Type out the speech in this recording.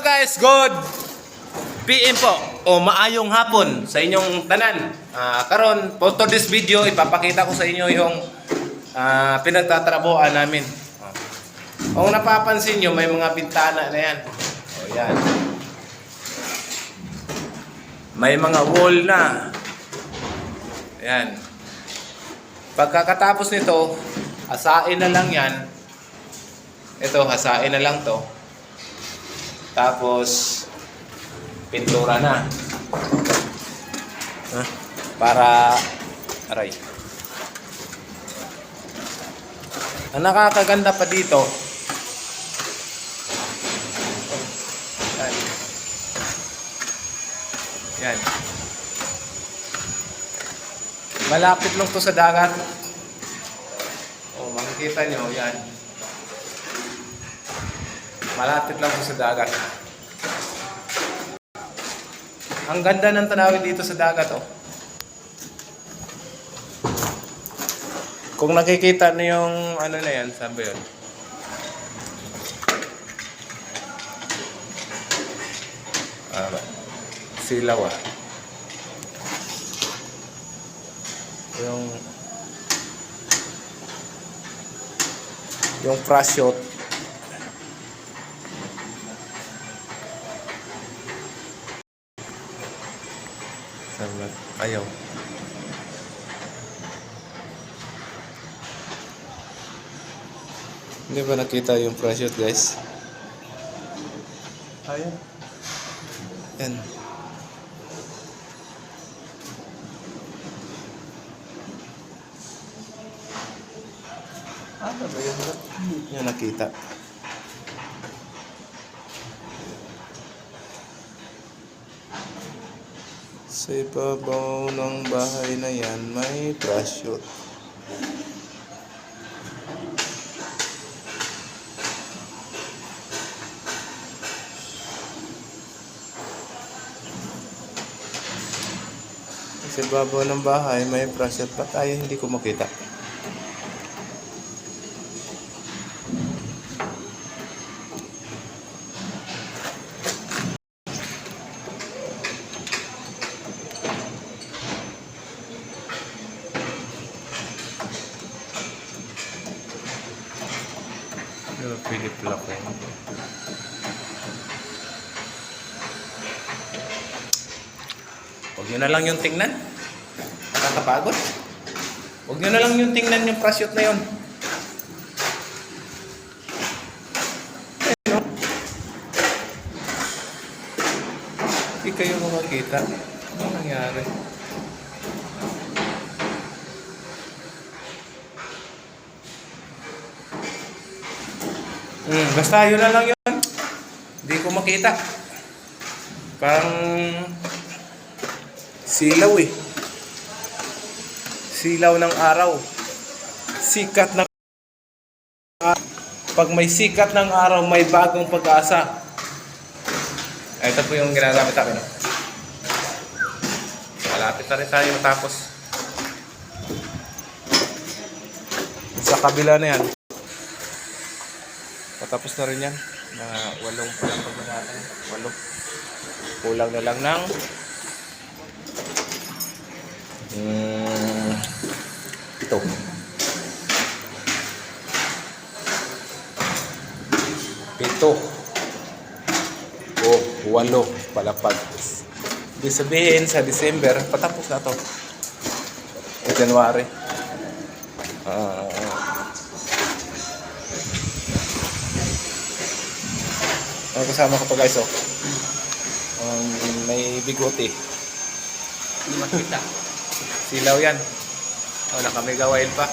guys, good PM po o maayong hapon sa inyong tanan. Karon for this video ipapakita ko sa inyo yung pinagtatrabuhan namin. Kung napapansin nyo, may mga bintana na yan. O yan. May mga wall na. Ayan. Pagkakatapos nito, hasain na lang yan. Ito, hasain na lang to. Tapos, pintura na. Para, aray. Ang nakakaganda pa dito, yan. Malapit lang to sa dagat. O, makikita nyo, yan. Malapit lang to sa dagat. Ang ganda ng tanawin dito sa dagat, oh. Kung nakikita nyo yung ano na yan, saan ba yun? Silaw, ah. Yung parachute. Ayaw. Hindi ba nakita yung parachute, guys? Ayaw. Yan. Ano ba yun? Yung nakita. Sa ibabaw ng bahay na yan, may parachute. Sa ibabaw ng bahay, may parachute. Ba't tayo hindi ko makita? Philip Lako. Huwag nyo na lang yung tingnan. Nakakapagod. Huwag nyo na lang yung tingnan yung parachute na yun. Ayun, no? Hindi kayo makakita. Ano nangyari? Basta yun na lang yun. Hindi ko makita. Parang silaw eh. Silaw ng araw. Sikat ng araw. Pag may sikat ng araw, may bagong pag-asa. Ito po yung ginagamit namin. Malapit na rin tayo matapos. Sa kabila na yan. Patapos na rin yan. Na 8 pa lang pag natin. 8. Kulang na lang ng ito. Pito. O 8 palapag. Ibig sabihin sa December, patapos na to. January. Kasama ko pa guys, oh. May bigote. Hindi makita. Silaw yan. Wala kami gawain pa.